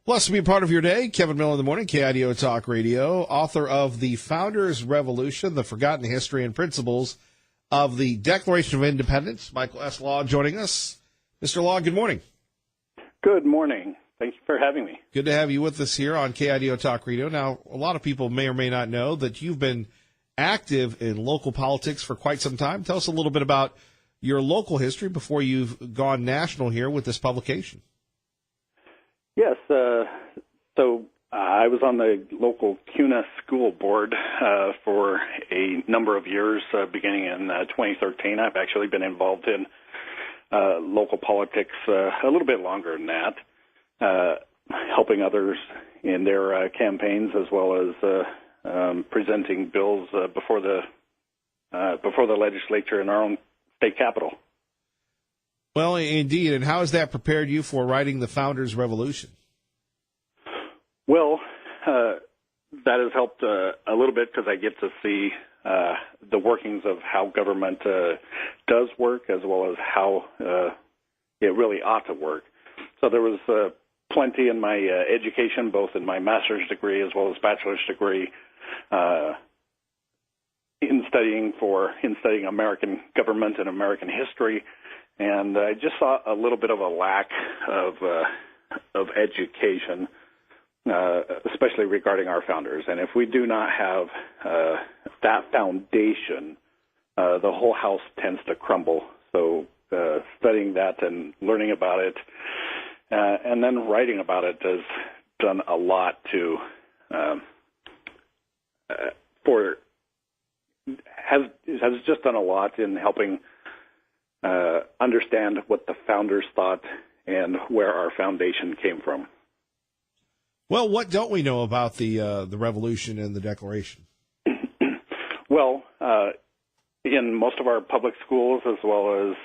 Plus, to be a part of your day, Kevin Miller in the morning, KIDO Talk Radio, author of The Founders Revolution, The Forgotten History and Principles of the Declaration of Independence. Michael S. Law joining us. Mr. Law, good morning. Good morning. Thank you for having me. Good to have you with us here on KIDO Talk Radio. Now, a lot of people may or may not know that you've been active in local politics for quite some time. Tell us a little bit about your local history before you've gone national here with this publication. Yes, so I was on the local CUNA school board for a number of years, beginning in 2013. I've actually been involved in local politics a little bit longer than that, helping others in their campaigns as well as presenting bills before the legislature in our own state capital. Well, indeed. And how has that prepared you for writing The Founders Revolution? Well, that has helped a little bit because I get to see the workings of how government does work as well as how it really ought to work. So there was plenty in my education, both in my master's degree as well as bachelor's degree, in studying American government and American history. And I just saw a little bit of a lack of education, especially regarding our founders. And if we do not have that foundation, the whole house tends to crumble. So studying that and learning about it, and then writing about it has done a lot to has just done a lot in helping understand what the founders thought and where our foundation came from. Well, what don't we know about the Revolution and the Declaration? Well, in most of our public schools, as well as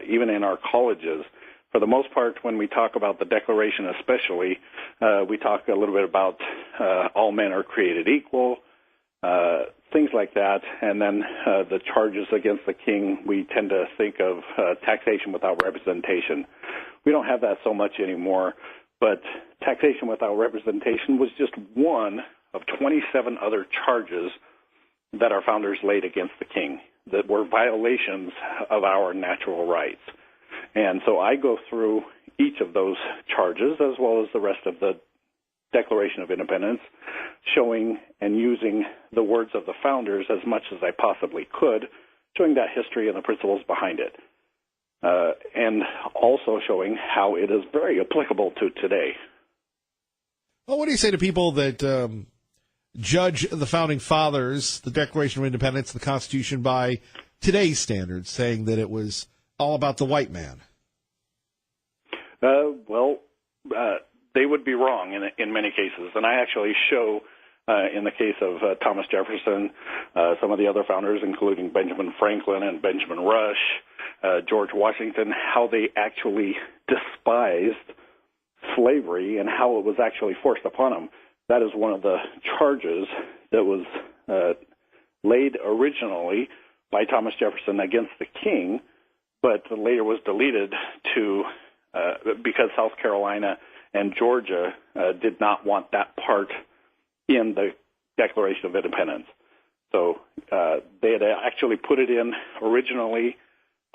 even in our colleges, for the most part, when we talk about the Declaration especially, we talk a little bit about all men are created equal, things like that, and then the charges against the king, we tend to think of taxation without representation. We don't have that so much anymore, but taxation without representation was just one of 27 other charges that our founders laid against the king that were violations of our natural rights. And so I go through each of those charges as well as the rest of the Declaration of Independence, showing and using the words of the founders as much as I possibly could, showing that history and the principles behind it, and also showing how it is very applicable to today. Well, what do you say to people that judge the Founding Fathers, the Declaration of Independence, the Constitution by today's standards, saying that it was all about the white man? They would be wrong in many cases. And I actually show, in the case of Thomas Jefferson, some of the other founders, including Benjamin Franklin and Benjamin Rush, George Washington, how they actually despised slavery and how it was actually forced upon them. That is one of the charges that was laid originally by Thomas Jefferson against the king, but later was deleted because South Carolina and Georgia did not want that part in the Declaration of Independence. So they had actually put it in originally,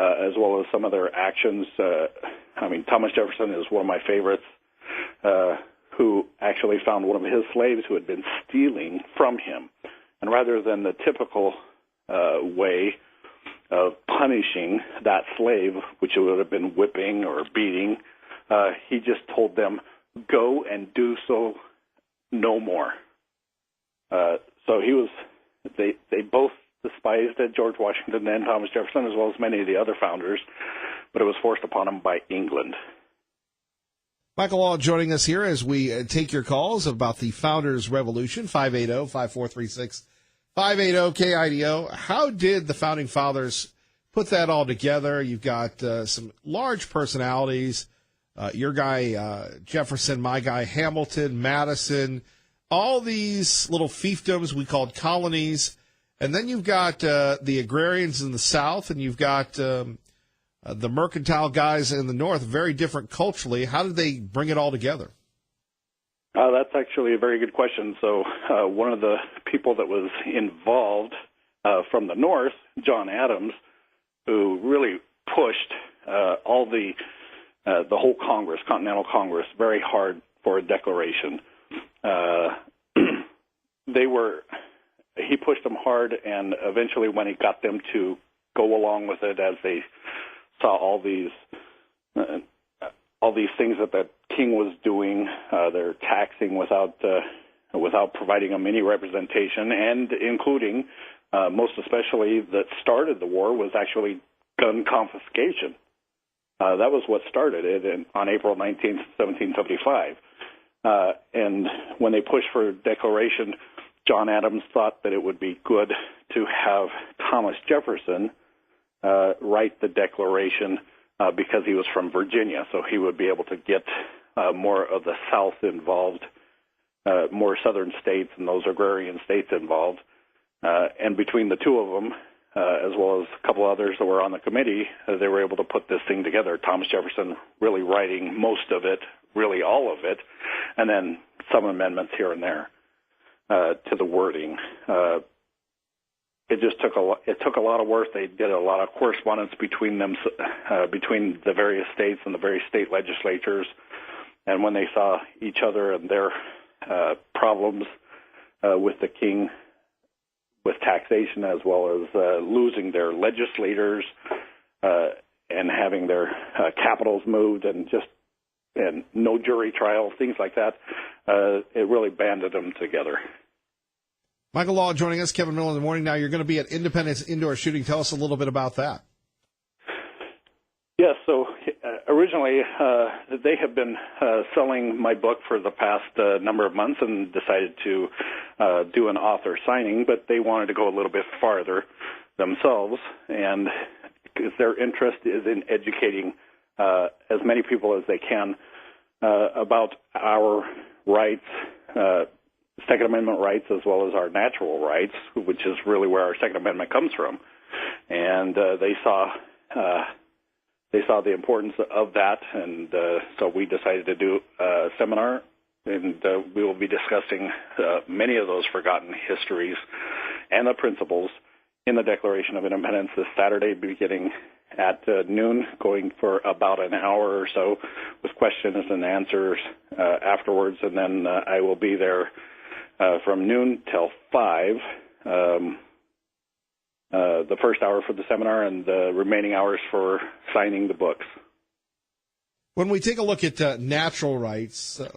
as well as some of their actions. Thomas Jefferson is one of my favorites, who actually found one of his slaves who had been stealing from him. And rather than the typical way of punishing that slave, which would have been whipping or beating, he just told them, go and do so no more. So they both despised George Washington and Thomas Jefferson, as well as many of the other founders, but it was forced upon them by England. Michael Law joining us here as we take your calls about the Founders Revolution, 580-5436, 580-KIDO. How did the Founding Fathers put that all together? You've got some large personalities, your guy Jefferson, my guy Hamilton, Madison, all these little fiefdoms we called colonies. And then you've got the agrarians in the South, and you've got the mercantile guys in the North, very different culturally. How did they bring it all together? That's actually a very good question. So one of the people that was involved from the North, John Adams, who really pushed all the whole Congress, Continental Congress, very hard for a declaration. He pushed them hard, and eventually when he got them to go along with it, as they saw all these things that the king was doing, they're taxing without providing them any representation, and including, most especially, that started the war was actually gun confiscation. That was what started it on April 19th, 1775. And when they pushed for a declaration, John Adams thought that it would be good to have Thomas Jefferson write the declaration because he was from Virginia, so he would be able to get more of the South involved, more southern states and those agrarian states involved. And between the two of them, as well as a couple others that were on the committee, they were able to put this thing together. Thomas Jefferson really writing most of it, really all of it, and then some amendments here and there to the wording. It just took a lot of work. They did a lot of correspondence between them, between the various states and the various state legislatures. And when they saw each other and their problems with the king, with taxation, as well as losing their legislators and having their capitals moved, and no jury trial, things like that, it really banded them together. Michael Law joining us, Kevin Miller in the morning. Now you're going to be at Independence Indoor Shooting. Tell us a little bit about that. Yes, so originally they have been selling my book for the past number of months and decided to do an author signing, but they wanted to go a little bit farther themselves, and their interest is in educating as many people as they can about our rights, Second Amendment rights, as well as our natural rights, which is really where our Second Amendment comes from. And they saw the importance of that, and so we decided to do a seminar, and we will be discussing many of those forgotten histories and the principles in the Declaration of Independence this Saturday, beginning at noon, going for about an hour or so, with questions and answers afterwards, and then I will be there from noon till 5, the first hour for the seminar and the remaining hours for signing the books. When we take a look at natural rights, a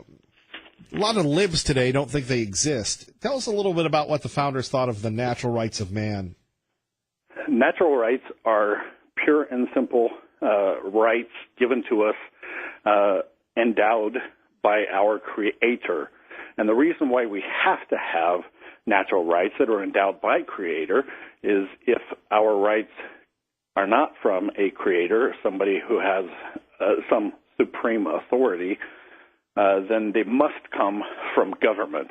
lot of libs today don't think they exist. Tell us a little bit about what the founders thought of the natural rights of man. Natural rights are pure and simple rights given to us, endowed by our Creator. And the reason why we have to have natural rights that are endowed by Creator is if our rights are not from a Creator, somebody who has some supreme authority, then they must come from government.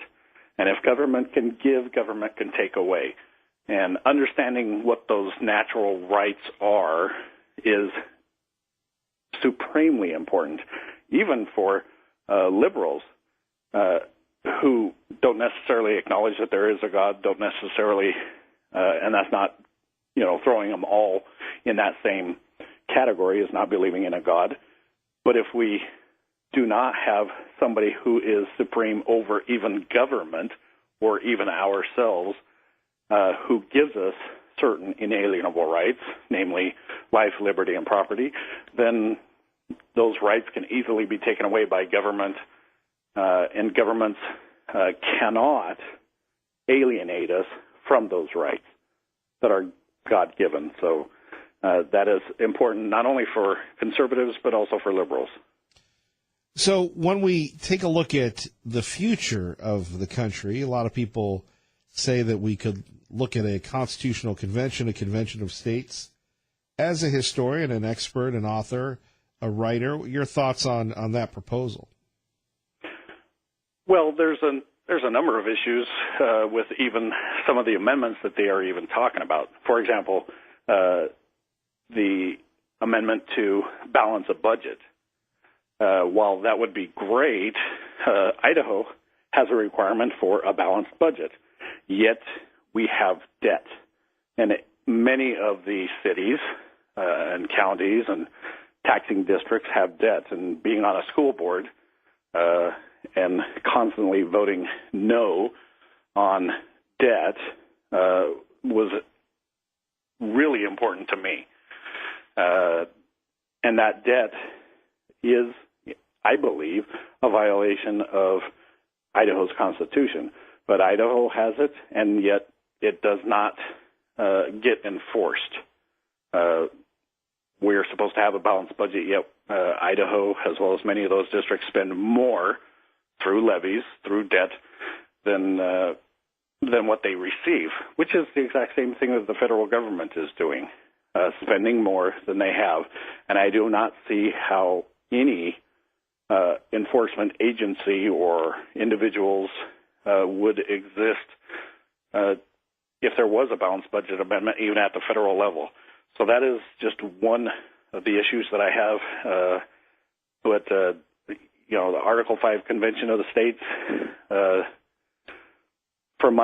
And if government can give, government can take away. And understanding what those natural rights are is supremely important, even for liberals who don't necessarily acknowledge that there is a God, don't necessarily, and that's not, throwing them all in that same category as not believing in a God. But if we do not have somebody who is supreme over even government or even ourselves, who gives us certain inalienable rights, namely life, liberty, and property, then those rights can easily be taken away by government, and governments cannot alienate us from those rights that are God-given. So that is important not only for conservatives but also for liberals. So when we take a look at the future of the country, a lot of people say that we could look at a constitutional convention, a convention of states. As a historian, an expert, an author, a writer, your thoughts on that proposal? Well, there's a number of issues with even some of the amendments that they are even talking about. For example, the amendment to balance a budget. While that would be great, Idaho has a requirement for a balanced budget. Yet we have debt. And many of the cities and counties and taxing districts have debt. And being on a school board and constantly voting no on debt was really important to me. And that debt is, I believe, a violation of Idaho's Constitution. But Idaho has it, and yet it does not get enforced. We're supposed to have a balanced budget, yet Idaho, as well as many of those districts, spend more through levies, through debt, than what they receive, which is the exact same thing that the federal government is doing, spending more than they have. And I do not see how any enforcement agency or individuals would exist if there was a balanced budget amendment, even at the federal level. So that is just one of the issues that I have. But the Article 5 Convention of the States, from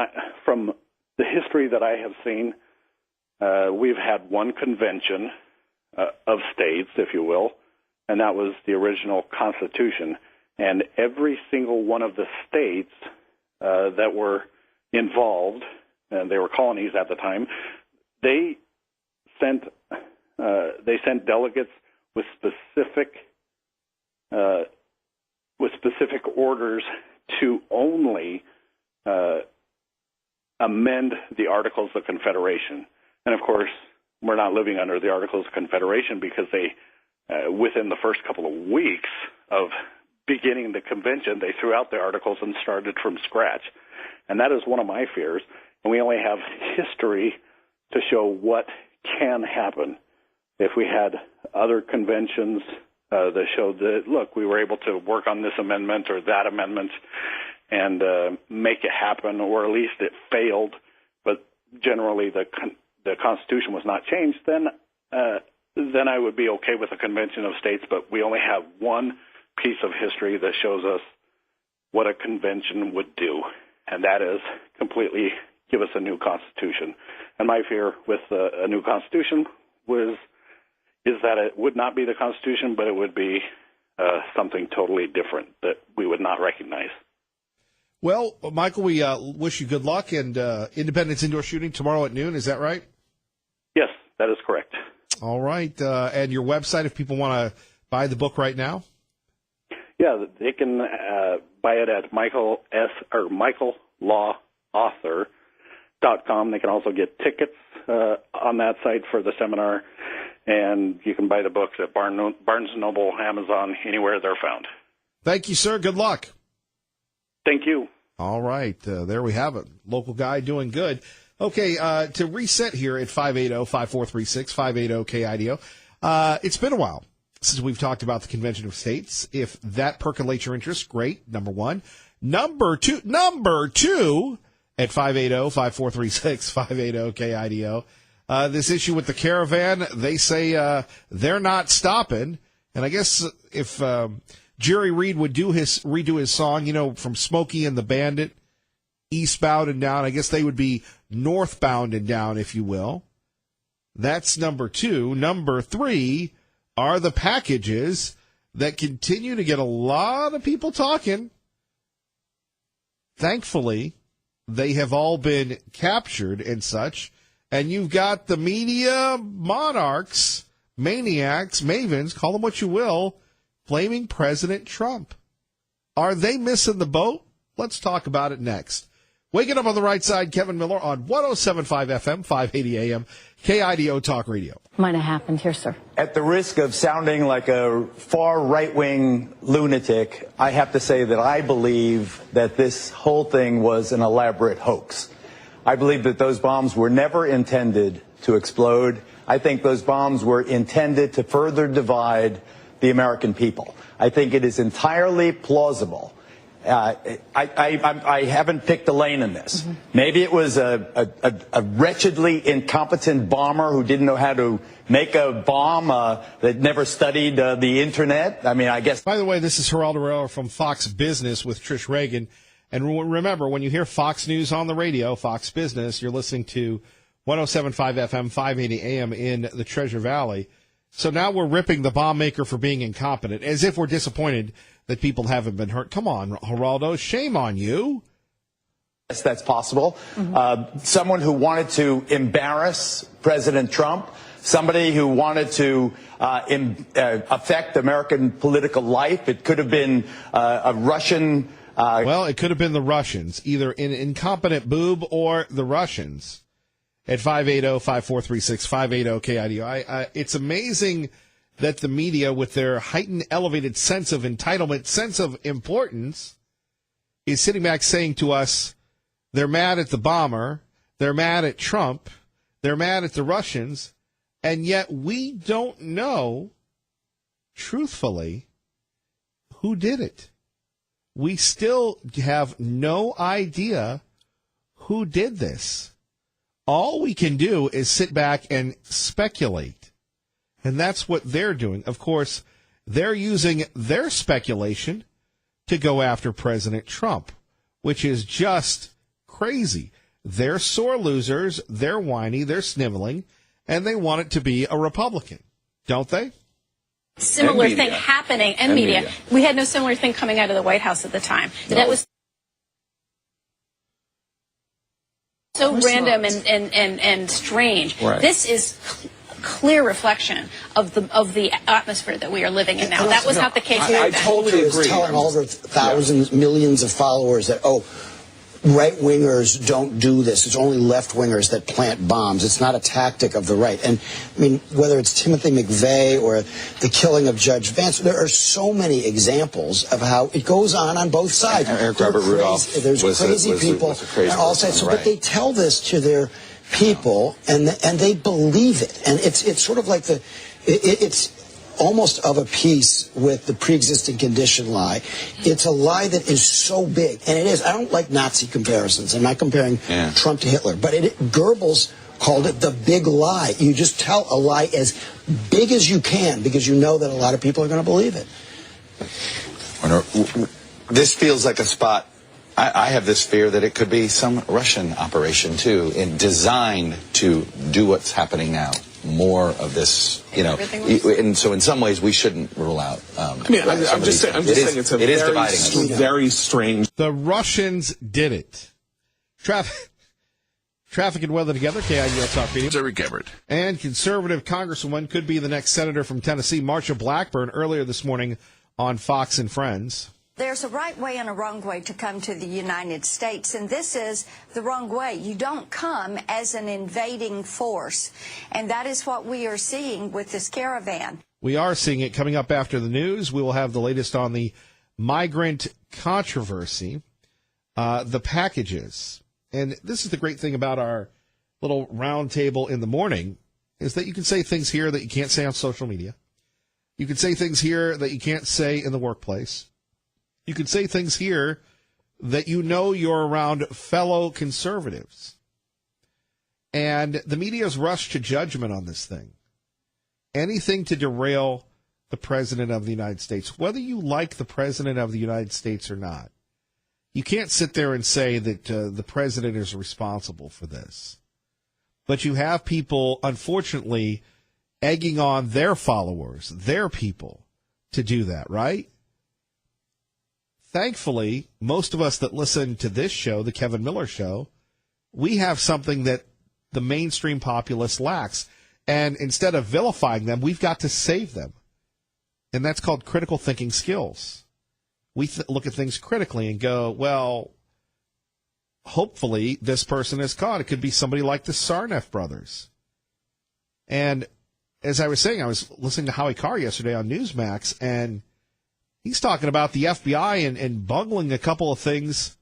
the history that I have seen, we've had one convention of states, if you will, and that was the original Constitution. And every single one of the states that were involved, and they were colonies at the time, they sent delegates with specific orders to only amend the Articles of Confederation. And of course, we're not living under the Articles of Confederation because they, within the first couple of weeks of beginning the convention, they threw out the articles and started from scratch. And that is one of my fears. And we only have history to show what can happen. If we had other conventions that showed that, look, we were able to work on this amendment or that amendment and make it happen, or at least it failed, but generally the Constitution was not changed, then I would be okay with a convention of states. But we only have one piece of history that shows us what a convention would do, and that is completely give us a new Constitution. And my fear with a new Constitution is that it would not be the Constitution, but it would be something totally different that we would not recognize. Well, Michael, we wish you good luck, and Independence Indoor Shooting tomorrow at noon. Is that right? Yes, that is correct. All right. And your website, if people want to buy the book right now? Yeah, they can buy it at michaellawauthor.com. They can also get tickets on that site for the seminar, and you can buy the books at Barnes & Noble, Amazon, anywhere they're found. Thank you, sir. Good luck. Thank you. All right. There we have it. Local guy doing good. Okay, to reset here at 580-5436, 580-KIDO. It's been a while since we've talked about the Convention of States. If that percolates your interest, great, number one. Number two, at 580-5436, 580-KIDO. This issue with the caravan, they say they're not stopping. And I guess if Jerry Reed would redo his song, from Smokey and the Bandit, eastbound and down, I guess they would be northbound and down, if you will. That's number two. Number three are the packages that continue to get a lot of people talking. Thankfully, they have all been captured and such. And you've got the media monarchs, maniacs, mavens, call them what you will, blaming President Trump. Are they missing the boat? Let's talk about it next. Waking up on the right side, Kevin Miller on 107.5 FM, 580 AM, KIDO Talk Radio. Might have happened here, sir. At the risk of sounding like a far right-wing lunatic, I have to say that I believe that this whole thing was an elaborate hoax. I believe that those bombs were never intended to explode. I think those bombs were intended to further divide the American people. I think it is entirely plausible I haven't picked a lane in this. Mm-hmm. Maybe it was a wretchedly incompetent bomber who didn't know how to make a bomb, that never studied the internet. I mean, I guess. By the way, this is Geraldo Rivera from Fox Business with Trish Reagan. And remember, when you hear Fox News on the radio, Fox Business, you're listening to 107.5 FM, 580 AM in the Treasure Valley. So now we're ripping the bomb maker for being incompetent, as if we're disappointed that people haven't been hurt. Come on, Geraldo, shame on you. Yes, that's possible. Mm-hmm. Someone who wanted to embarrass President Trump, somebody who wanted to affect American political life. It could have been a Russian. Well, it could have been the Russians, either an incompetent boob or the Russians. At 580-5436, 580-KIDO. It's amazing that the media, with their heightened, elevated sense of entitlement, sense of importance, is sitting back saying to us, they're mad at the bomber, they're mad at Trump, they're mad at the Russians, and yet we don't know, truthfully, who did it. We still have no idea who did this. All we can do is sit back and speculate. And that's what they're doing. Of course, they're using their speculation to go after President Trump, which is just crazy. They're sore losers, they're whiny, they're sniveling, and they want it to be a Republican, don't they? Similar thing happening, and media. We had no similar thing coming out of the White House at the time. No. That was so random and strange. Right. This is clear reflection of the atmosphere that we are living in now. That was not the case. I totally agree. Telling all their thousands, millions of followers that, right-wingers don't do this. It's only left-wingers that plant bombs. It's not a tactic of the right. And, I mean, whether it's Timothy McVeigh or the killing of Judge Vance, there are so many examples of how it goes on both sides. And Eric Robert Rudolph. There's crazy people on all sides. But they tell this to their people, and they believe it. And it's sort of like it's almost of a piece with the pre-existing condition lie. It's a lie that is so big, and it is. I don't like Nazi comparisons. I'm not comparing Trump to Hitler, but Goebbels called it the big lie. You just tell a lie as big as you can because you know that a lot of people are going to believe it. This feels like a spot. I have this fear that it could be some Russian operation, too, designed to do what's happening now. More of this, and so in some ways we shouldn't rule out. I'm just saying it's a very strange. The Russians did it. Traffic and weather together. KIUL Talk Radio. Eric Everett. And conservative congresswoman could be the next senator from Tennessee, Marsha Blackburn, earlier this morning on Fox and Friends. There's a right way and a wrong way to come to the United States, and this is the wrong way. You don't come as an invading force, and that is what we are seeing with this caravan. We are seeing it coming up after the news. We will have the latest on the migrant controversy, the packages. And this is the great thing about our little round table in the morning, is that you can say things here that you can't say on social media. You can say things here that you can't say in the workplace. You can say things here that you're around fellow conservatives. And the media's rushed to judgment on this thing. Anything to derail the President of the United States, whether you like the President of the United States or not. You can't sit there and say that the President is responsible for this. But you have people, unfortunately, egging on their followers, their people, to do that, right? Thankfully, most of us that listen to this show, the Kevin Miller Show, we have something that the mainstream populace lacks. And instead of vilifying them, we've got to save them. And that's called critical thinking skills. We look at things critically and go, well, hopefully this person is caught. It could be somebody like the Sarnoff brothers. And as I was saying, I was listening to Howie Carr yesterday on Newsmax, and he's talking about the FBI and bungling a couple of things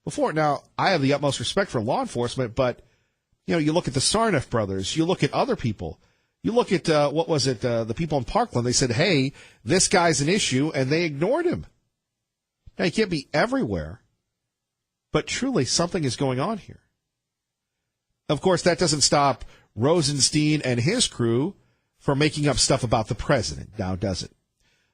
before. Now, I have the utmost respect for law enforcement, but, you look at the Sarnoff brothers, you look at other people, you look at, the people in Parkland, they said, hey, this guy's an issue, and they ignored him. Now, you can't be everywhere, but truly something is going on here. Of course, that doesn't stop Rosenstein and his crew from making up stuff about the president, now does it?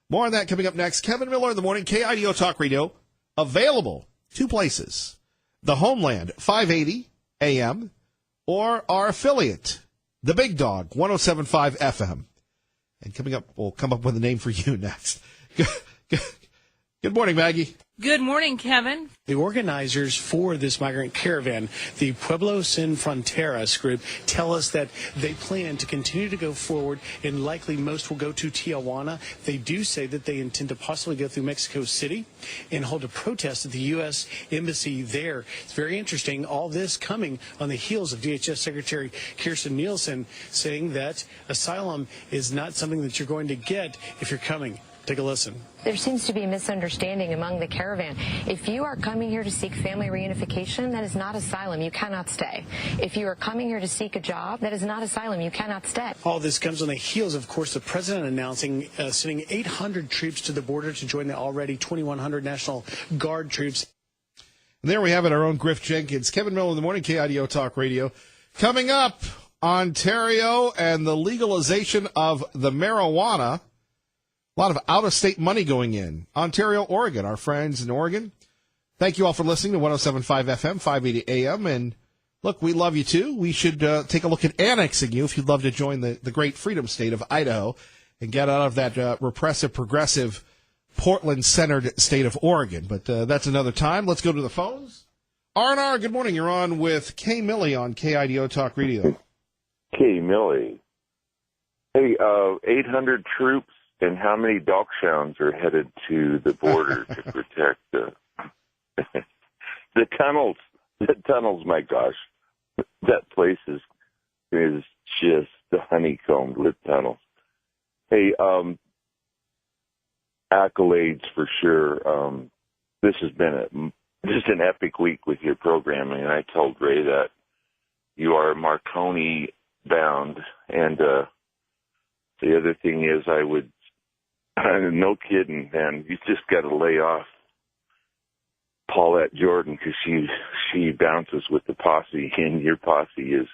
More on that coming up next. Kevin Miller in the morning, KIDO Talk Radio, available 2 places. The Homeland, 580 AM, or our affiliate, The Big Dog, 107.5 FM. And coming up, we'll come up with a name for you next. Good morning, Maggie. Good morning, Kevin. The organizers for this migrant caravan, the Pueblo Sin Fronteras group, tell us that they plan to continue to go forward, and likely most will go to Tijuana. They do say that they intend to possibly go through Mexico City and hold a protest at the U.S. Embassy there. It's very interesting. All this coming on the heels of DHS Secretary Kirstjen Nielsen saying that asylum is not something that you're going to get if you're coming. Take a listen. There seems to be a misunderstanding among the caravan. If you are coming here to seek family reunification, that is not asylum. You cannot stay. If you are coming here to seek a job, that is not asylum. You cannot stay. All this comes on the heels, of course, the president announcing sending 800 troops to the border to join the already 2,100 National Guard troops. And there we have it, our own Griff Jenkins. Kevin Miller in the morning, KIDO Talk Radio. Coming up, Ontario and the legalization of the marijuana. A lot of out-of-state money going in. Ontario, Oregon, our friends in Oregon. Thank you all for listening to 107.5 FM, 580 AM. And look, we love you too. We should take a look at annexing you if you'd love to join the great freedom state of Idaho and get out of that repressive, progressive, Portland-centered state of Oregon. But that's another time. Let's go to the phones. R&R, good morning. You're on with Kay Millie on KIDO Talk Radio. Kay Millie. Hey, 800 troops. And how many Dachshunds are headed to the border to protect the tunnels? The tunnels, my gosh, that place is just the honeycombed lit tunnels. Hey, accolades for sure. This has been just an epic week with your programming, and I told Ray that you are Marconi bound, and the other thing is no kidding, man. You just got to lay off Paulette Jordan because she bounces with the posse, and your posse is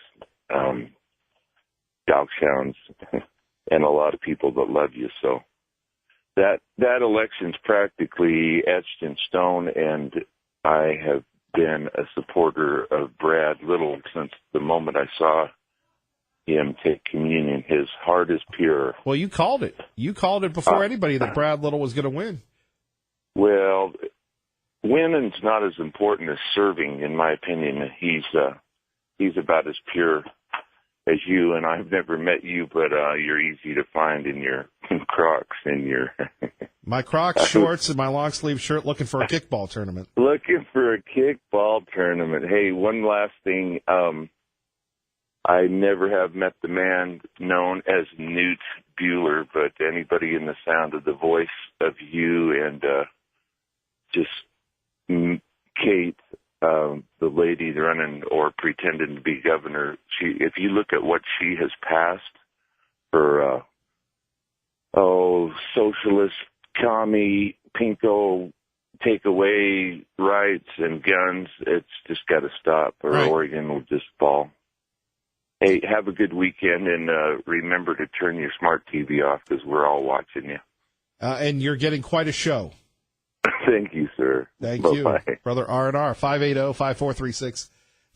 Dachshunds and a lot of people that love you. So that election's practically etched in stone, and I have been a supporter of Brad Little since the moment I saw him take communion. His heart is pure. Well, you called it. You called it before anybody that Brad Little was going to win. Well, winning's not as important as serving, in my opinion. He's about as pure as you, and I've never met you, but you're easy to find in your Crocs and your my Crocs shorts and my long sleeve shirt. Looking for a kickball tournament. Looking for a kickball tournament. Hey, one last thing. I never have met the man known as Newt Bueller, but anybody in the sound of the voice of you and just Kate, the lady running or pretending to be governor, if you look at what she has passed for, socialist, commie, pinko, take away rights and guns, it's just got to stop or right. Oregon will just fall. Hey, have a good weekend, and remember to turn your smart TV off because we're all watching you. And you're getting quite a show. Thank you, sir. Thank Bye-bye. you. Brother R&R, 580-5436.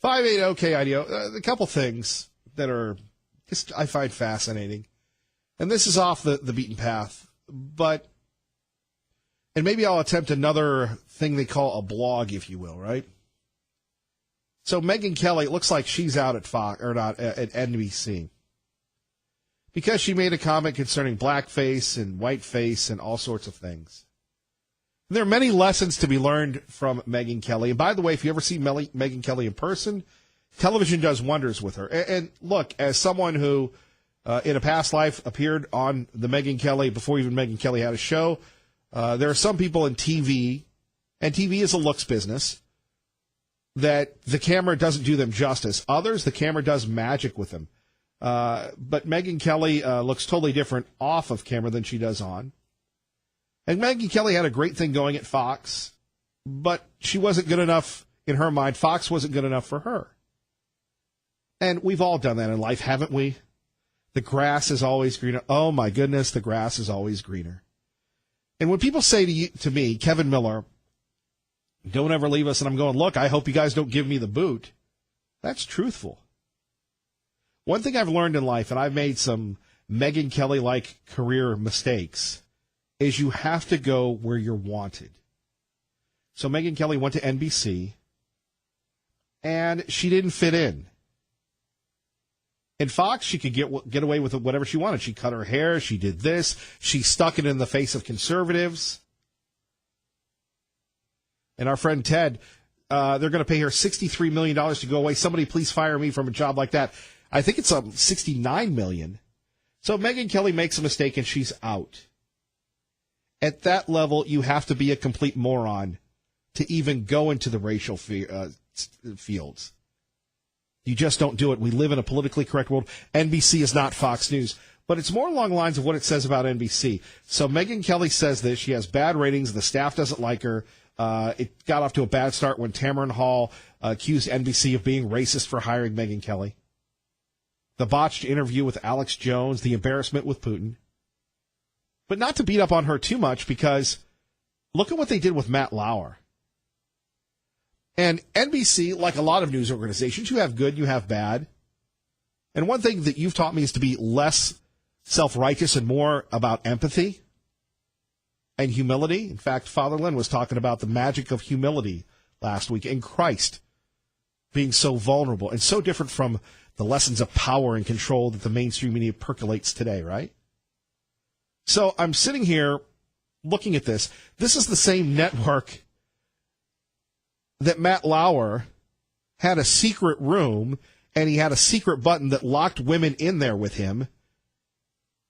580-KIDO. A couple things that are just I find fascinating. And this is off the beaten path. And maybe I'll attempt another thing they call a blog, if you will, right? So Megyn Kelly, it looks like she's out at Fox or not at NBC because she made a comment concerning blackface and whiteface and all sorts of things. There are many lessons to be learned from Megyn Kelly. And by the way, if you ever see Megyn Kelly in person, television does wonders with her. And look, as someone who in a past life appeared on the Megyn Kelly before even Megyn Kelly had a show, there are some people in TV, and TV is a looks business, that the camera doesn't do them justice. Others, the camera does magic with them. But Megyn Kelly looks totally different off of camera than she does on. And Megyn Kelly had a great thing going at Fox. but she wasn't good enough in her mind. Fox wasn't good enough for her. And we've all done that in life, haven't we? The grass is always greener. Oh, my goodness, the grass is always greener. And when people say to me, Kevin Miller, don't ever leave us, and I'm going, look, I hope you guys don't give me the boot, that's truthful. One thing I've learned in life, and I've made some Megyn Kelly-like career mistakes, is you have to go where you're wanted. So Megyn Kelly went to NBC, and she didn't fit in. In Fox, she could get away with whatever she wanted. She cut her hair. She did this. She stuck it in the face of conservatives. And our friend Ted, they're going to pay her $63 million to go away. Somebody please fire me from a job like that. I think it's $69 million. So Megyn Kelly makes a mistake and she's out. At that level, you have to be a complete moron to even go into the racial fields. You just don't do it. We live in a politically correct world. NBC is not Fox News. But it's more along the lines of what it says about NBC. So Megyn Kelly says this. She has bad ratings. The staff doesn't like her. It got off to a bad start when Tamron Hall accused NBC of being racist for hiring Megyn Kelly. The botched interview with Alex Jones. The embarrassment with Putin. But not to beat up on her too much, because look at what they did with Matt Lauer. And NBC, like a lot of news organizations, you have good, you have bad. And one thing that you've taught me is to be less self-righteous and more about empathy and humility. In fact, Father Lynn was talking about the magic of humility last week, and Christ being so vulnerable and so different from the lessons of power and control that the mainstream media percolates today, right? So I'm sitting here looking at this. This is the same network that Matt Lauer had a secret room, and he had a secret button that locked women in there with him.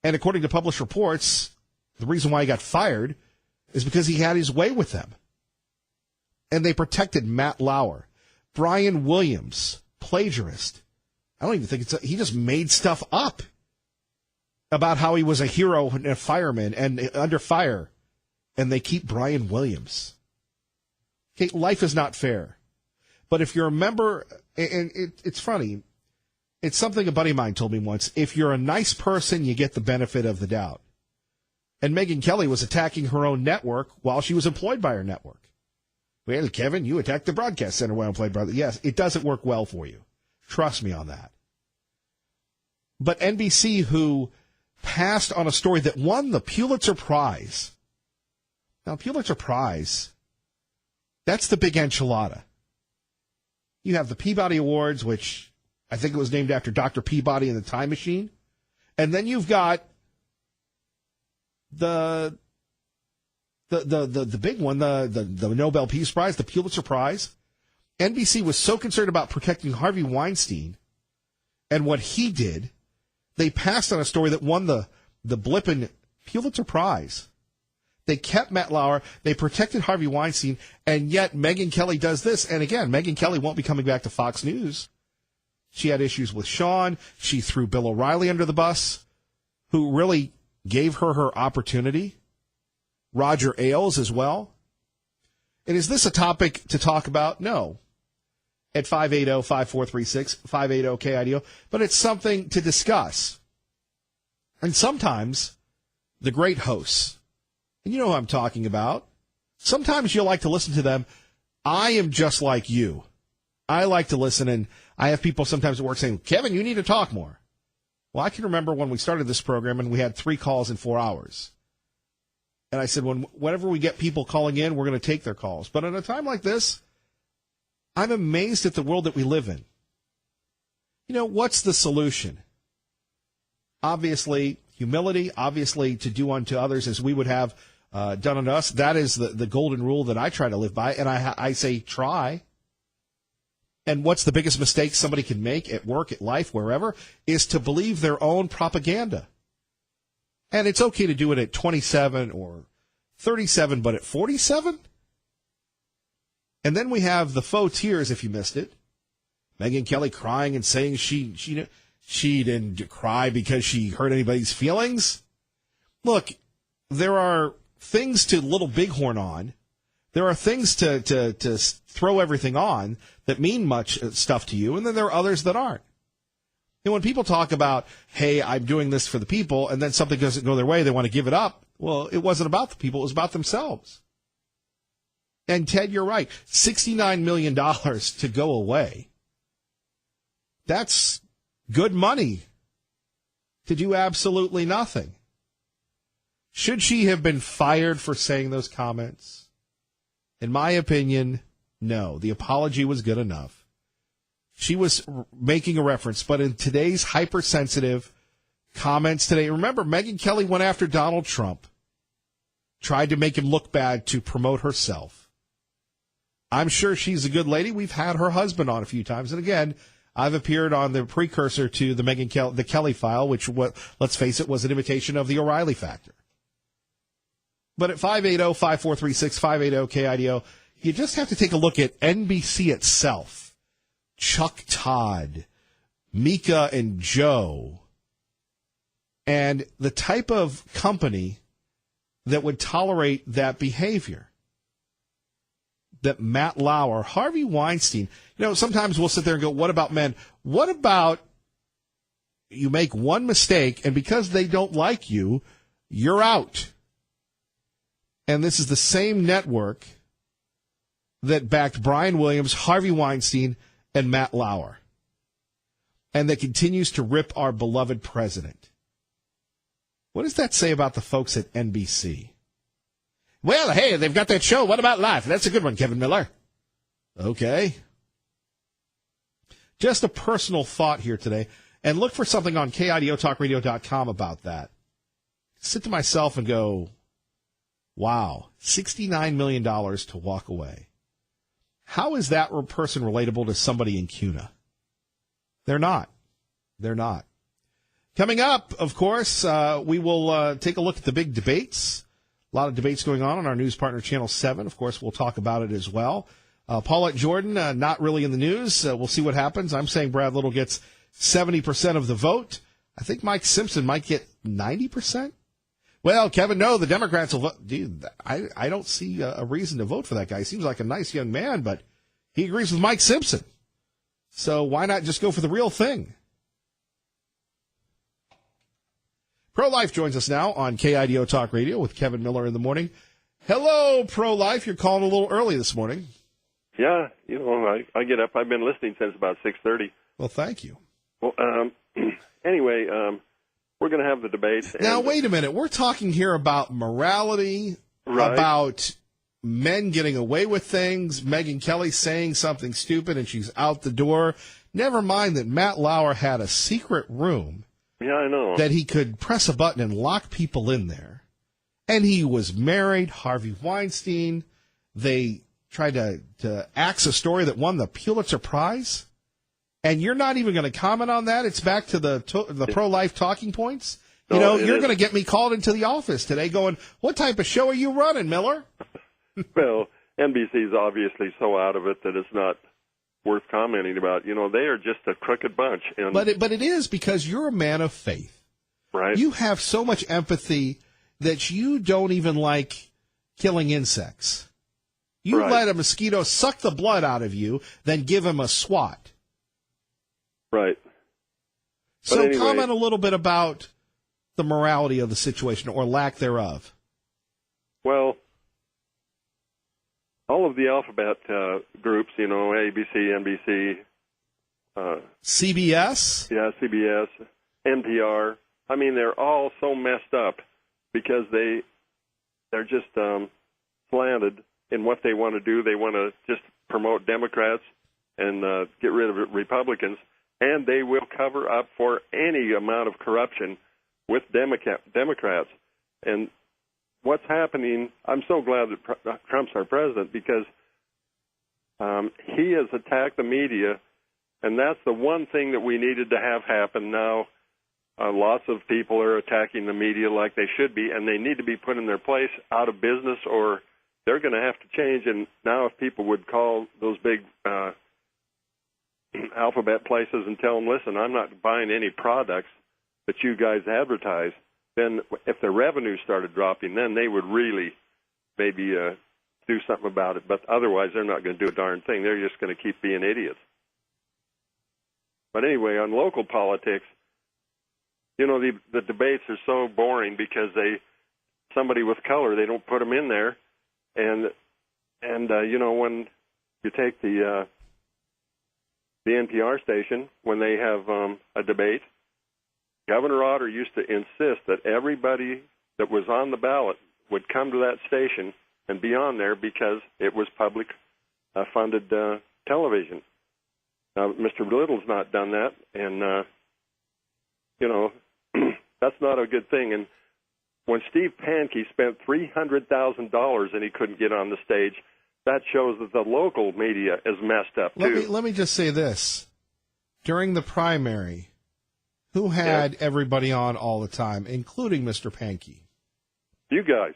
And according to published reports, the reason why he got fired is because he had his way with them. And they protected Matt Lauer. Brian Williams, plagiarist. I don't even think he just made stuff up about how he was a hero and a fireman and under fire. And they keep Brian Williams. Okay, life is not fair. But if you're a member, and it's funny, it's something a buddy of mine told me once. If you're a nice person, you get the benefit of the doubt. And Megyn Kelly was attacking her own network while she was employed by her network. Well, Kevin, you attacked the broadcast center while employed by the... Yes, it doesn't work well for you. Trust me on that. But NBC, who passed on a story that won the Pulitzer Prize. Now, Pulitzer Prize... that's the big enchilada. You have the Peabody Awards, which I think it was named after Dr. Peabody and the Time Machine. And then you've got the big one, the Nobel Peace Prize, the Pulitzer Prize. NBC was so concerned about protecting Harvey Weinstein and what he did, they passed on a story that won the Blippen Pulitzer Prize. They kept Matt Lauer. They protected Harvey Weinstein. And yet Megyn Kelly does this. And again, Megyn Kelly won't be coming back to Fox News. She had issues with Sean. She threw Bill O'Reilly under the bus, who really gave her opportunity. Roger Ailes as well. And is this a topic to talk about? No. At 580-5436, 580-KIDO. But it's something to discuss. And sometimes the great hosts, and you know who I'm talking about. Sometimes you'll like to listen to them. I am just like you. I like to listen, and I have people sometimes at work saying, Kevin, you need to talk more. Well, I can remember when we started this program and we had 3 calls in 4 hours. And I said, whenever we get people calling in, we're going to take their calls. But at a time like this, I'm amazed at the world that we live in. You know, what's the solution? Obviously, humility, obviously to do unto others as we would have done unto us. That is the golden rule that I try to live by, and I say try. And what's the biggest mistake somebody can make at work, at life, wherever, is to believe their own propaganda. And it's okay to do it at 27 or 37, but at 47? And then we have the faux tears, if you missed it. Megyn Kelly crying and saying she didn't cry because she hurt anybody's feelings. Look, there are things to Little Bighorn on There are things to throw everything on that mean much stuff to you, and then there are others that aren't. And when people talk about, hey, I'm doing this for the people, and then something doesn't go their way, they want to give it up. Well, it wasn't about the people. It was about themselves. And, Ted, you're right. $69 million to go away. That's good money to do absolutely nothing. Should she have been fired for saying those comments? In my opinion, no. The apology was good enough. She was making a reference, but in today's hypersensitive comments today, remember, Megyn Kelly went after Donald Trump, tried to make him look bad to promote herself. I'm sure she's a good lady. We've had her husband on a few times. And again, I've appeared on the precursor to the Kelly file, which, let's face it, was an imitation of the O'Reilly factor. But at 580-5436, 580-KIDO, you just have to take a look at NBC itself. Chuck Todd, Mika and Joe, and the type of company that would tolerate that behavior. That Matt Lauer, Harvey Weinstein, sometimes we'll sit there and go, what about men? What about you make one mistake, and because they don't like you, you're out? And this is the same network that backed Brian Williams, Harvey Weinstein, and Matt Lauer, and that continues to rip our beloved president. What does that say about the folks at NBC? Well, hey, they've got that show, What About Life? That's a good one, Kevin Miller. Okay. Just a personal thought here today, and look for something on KIDOTalkRadio.com about that. Sit to myself and go, wow, $69 million to walk away. How is that person relatable to somebody in CUNA? They're not. They're not. Coming up, of course, we will take a look at the big debates. A lot of debates going on our news partner, Channel 7. Of course, we'll talk about it as well. Paulette Jordan, not really in the news. We'll see what happens. I'm saying Brad Little gets 70% of the vote. I think Mike Simpson might get 90%. Well, Kevin, no, the Democrats will vote. Dude, I don't see a reason to vote for that guy. He seems like a nice young man, but he agrees with Mike Simpson. So why not just go for the real thing? Pro-Life joins us now on KIDO Talk Radio with Kevin Miller in the morning. Hello, Pro-Life. You're calling a little early this morning. Yeah, I get up. I've been listening since about 6:30. Well, thank you. Well, anyway, we're going to have the debate. Now, wait a minute. We're talking here about morality, right, about men getting away with things, Megyn Kelly saying something stupid and she's out the door. Never mind that Matt Lauer had a secret room. Yeah, I know. That he could press a button and lock people in there. And he was married, Harvey Weinstein. They tried to axe a story that won the Pulitzer Prize. And you're not even going to comment on that? It's back to the pro-life talking points? No, you're going to get me called into the office today going, what type of show are you running, Miller? Well, NBC's obviously so out of it that it's not worth commenting about. They are just a crooked bunch. And But it is because you're a man of faith. Right. You have so much empathy that you don't even like killing insects. You right. let a mosquito suck the blood out of you, then give him a swat. Right. So anyway, comment a little bit about the morality of the situation or lack thereof. Well, all of the alphabet groups, ABC, NBC, CBS? Yeah, CBS, NPR. I mean, they're all so messed up because they're just slanted in what they want to do. They want to just promote Democrats and get rid of Republicans, and they will cover up for any amount of corruption with Democrats. And what's happening, I'm so glad that Trump's our president because he has attacked the media, and that's the one thing that we needed to have happen now. Lots of people are attacking the media like they should be, and they need to be put in their place out of business or they're going to have to change. And now if people would call those big alphabet places and tell them, listen, I'm not buying any products that you guys advertise, then if the revenue started dropping, then they would really maybe do something about it. But otherwise, they're not going to do a darn thing. They're just going to keep being idiots. But anyway, on local politics, the debates are so boring because somebody with color, they don't put them in there. And when you take the NPR station, when they have a debate, Governor Otter used to insist that everybody that was on the ballot would come to that station and be on there because it was public funded television. Now, Mr. Little's not done that, and, that's not a good thing. And when Steve Pankey spent $300,000 and he couldn't get on the stage, that shows that the local media is messed up, too. Let me just say this. During the primary, who had everybody on all the time, including Mr. Pankey? You guys.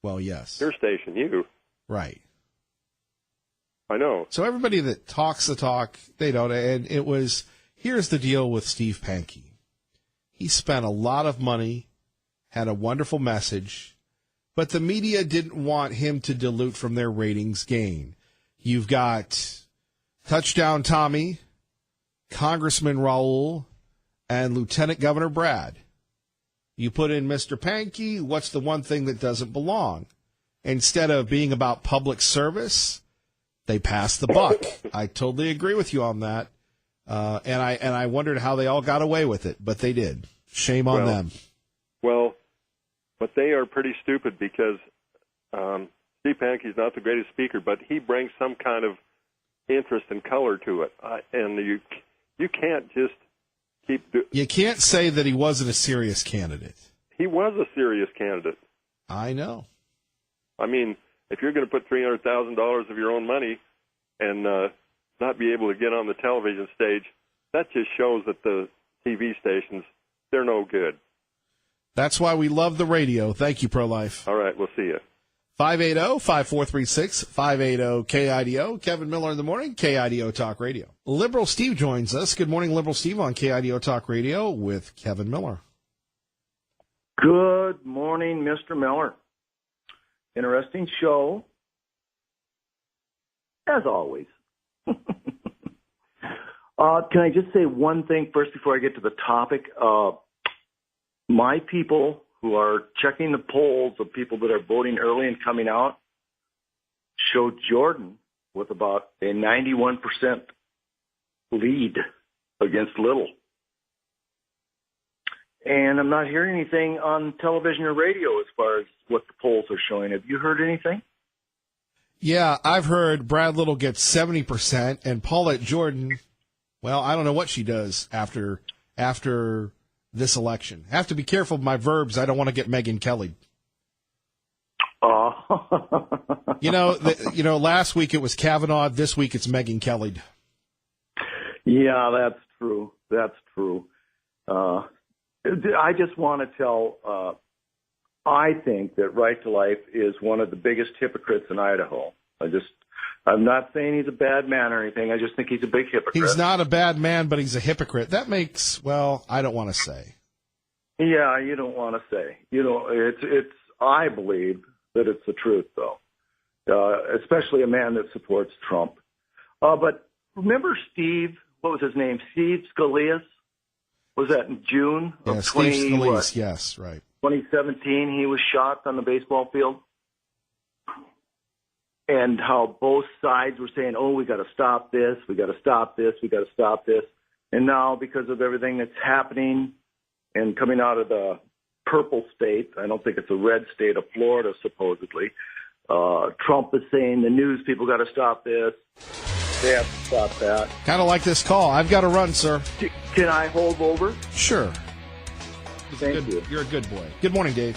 Well, yes. Your station, you. Right. I know. So everybody that talks the talk, they don't. And here's the deal with Steve Pankey. He spent a lot of money, had a wonderful message, but the media didn't want him to dilute from their ratings gain. You've got Touchdown Tommy, Congressman Raul, and Lieutenant Governor Brad. You put in Mr. Pankey, what's the one thing that doesn't belong? Instead of being about public service, they passed the buck. I totally agree with you on that. And I wondered how they all got away with it, but they did. Shame on them. Well, but they are pretty stupid because Steve Pankey's not the greatest speaker, but he brings some kind of interest and color to it. And you can't just You can't say that he wasn't a serious candidate. He was a serious candidate. I know. I mean, if you're going to put $300,000 of your own money and not be able to get on the television stage, that just shows that the TV stations, they're no good. That's why we love the radio. Thank you, Pro-Life. All right, we'll see you. 580-5436, 580-KIDO. Kevin Miller in the morning, KIDO Talk Radio. Liberal Steve joins us. Good morning, Liberal Steve on KIDO Talk Radio with Kevin Miller. Good morning, Mr. Miller. Interesting show, as always. Can I just say one thing first before I get to the topic? My people who are checking the polls of people that are voting early and coming out showed Jordan with about a 91% lead against Little. And I'm not hearing anything on television or radio as far as what the polls are showing. Have you heard anything? Yeah, I've heard Brad Little gets 70%, and Paulette Jordan, well, I don't know what she does after this election. I have to be careful of my verbs. I don't want to get Megyn Kelly. Last week it was Kavanaugh. This week it's Megyn Kelly. Yeah, that's true. That's true. I just want to tell, I think that Right to Life is one of the biggest hypocrites in Idaho. I'm not saying he's a bad man or anything. I just think he's a big hypocrite. He's not a bad man, but he's a hypocrite. That makes, well, I don't want to say. Yeah, you don't want to say. It's. I believe that it's the truth, though, especially a man that supports Trump. But remember Steve, what was his name? Steve Scalise? Was that in June of Steve Scalise, yes, right. 2017, he was shot on the baseball field. And how both sides were saying, oh, we got to stop this, we got to stop this, we got to stop this. And now, because of everything that's happening and coming out of the purple state, I don't think it's a red state of Florida, supposedly, Trump is saying the news people got to stop this. They have to stop that. Kind of like this call. I've got to run, sir. Can I hold over? Sure. Thank you. You're a good boy. Good morning, Dave.